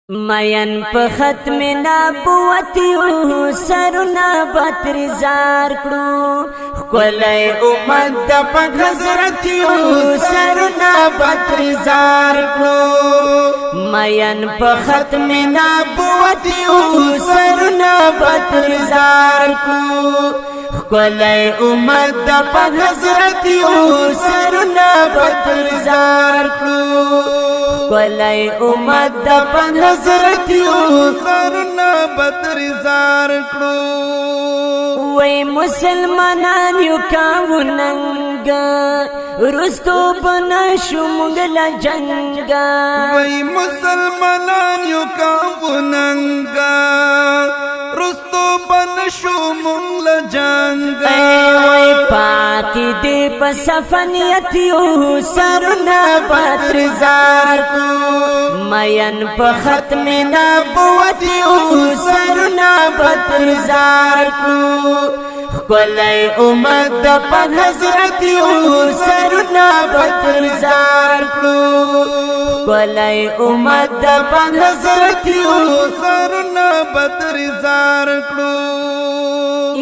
مین په ختم نبوت سرنا بترزار کړو کولای امت د پک حضرت سرنا بترزار کړو مین په ختم نبوت سرنا بترزار کړو کولای امت د پک حضرت سرنا بترزار کړو کولای امت د پک حضرت سرنا بترزار کړو وای مسلمانان یو کاو ننګ رستو بنشو مونږ لا جنګ وای مسلمانان یو کاو ننګ رستو بنشو مونږ لا جنګ وای پاک دې په صفنیت یو سرنا بترزار کو مین په ختم نبوت یو سرنا بترزار کو کولای امت د پک حضرت سرنا بترزار کړو کولای امت د پک حضرت سرنا بترزار کړو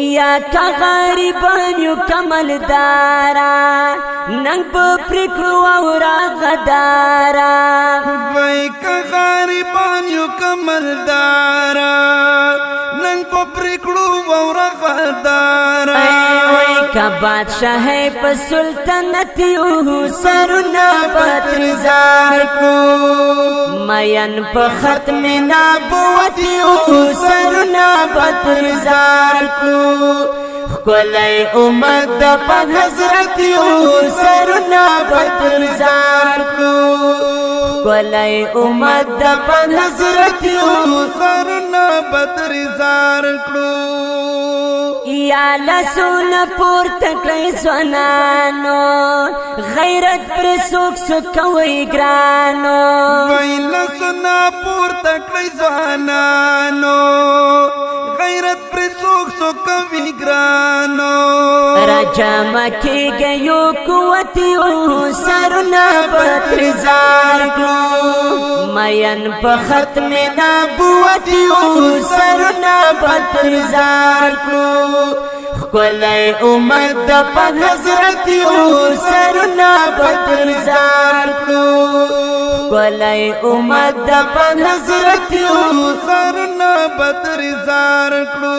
یا کا غریبان یو کمل دارا ننګ په پرکړو او را غدارا وای کا غریبان یو کمل دارا ننګ په پرکړو او را غدارا وای کا بادشاہ په سلطنت یو سرنا بترزار کړو مین په ختم نبوت یو سرنا بترزار کړو کولای امت د پک حضرت سرنا بترزار کړو کولای امت د پک حضرت سرنا بترزار کړو یا لسون پورته کړی ځوانانو غیرت پر څوک کوي ګرانو وای لسون پورته کړی ځوانانو غیرت پر څوک کوي ګرانو راجم کېږي یو قوت یو سرنا بترزار کړو مین په ختم نبوت یو سرنا بترزار کړو کولای امت د پک حضرت سرنا بترزار کړو کولای امت د پک حضرت سرنا بترزار کړو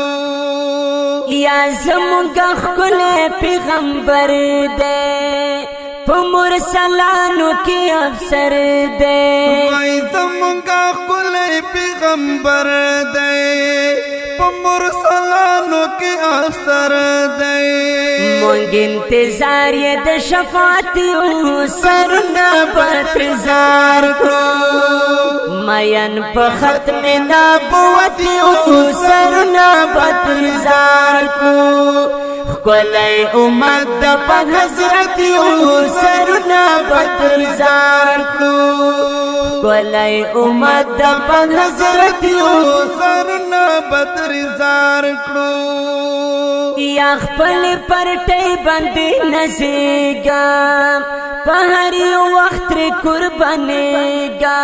یا زمونږ ښکلی پیغمبر دی په مرسلانو کې افسر دی وای زمونږ ښکلی پیغمبر دی په مرسلانو کې افسر دی مونږ انتظار یې د شفاعت سرنا بترزار کړو مین په ختم نبوت سرنا بترزار کړو کولای امت د پک حضرت سرنا بترزار کړو کولای امت د پک حضرت سرنا بترزار کړو یا خپل پرټي باندې نزيګا په هر یو وخت قربانيګا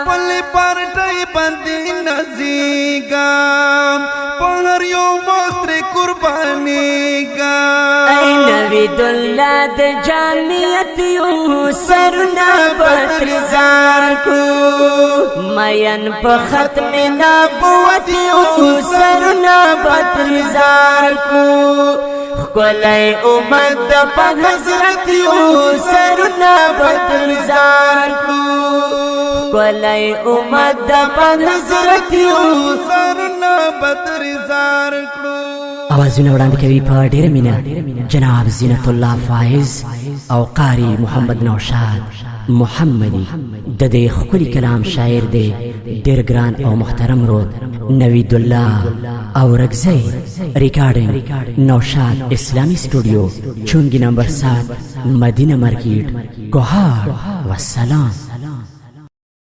خپل پرټي باندې نزيګا په هر یو وخت قربانيګا اي نبی الله د جامعیت یو سرنا بترزار کو مین په ختم نبوت یو سرنا بترزار کو کولای امت د پک حضرت سرنا بترزار کو کولای امت د پک حضرت سرنا بترزار کړو اوازونه وړاندې کوي په ډېره مینه جناب زینت الله فایز او قاری محمد نوشاد محمدی د دې ښکلي کلام شاعر دی ډېر ګران او محترم رود نوید الله او رگزی ریکارڈنگ نوشاد اسلامی اسٹوڈیو چونگی نمبر 7 مدینہ مارکیٹ گوہار والسلام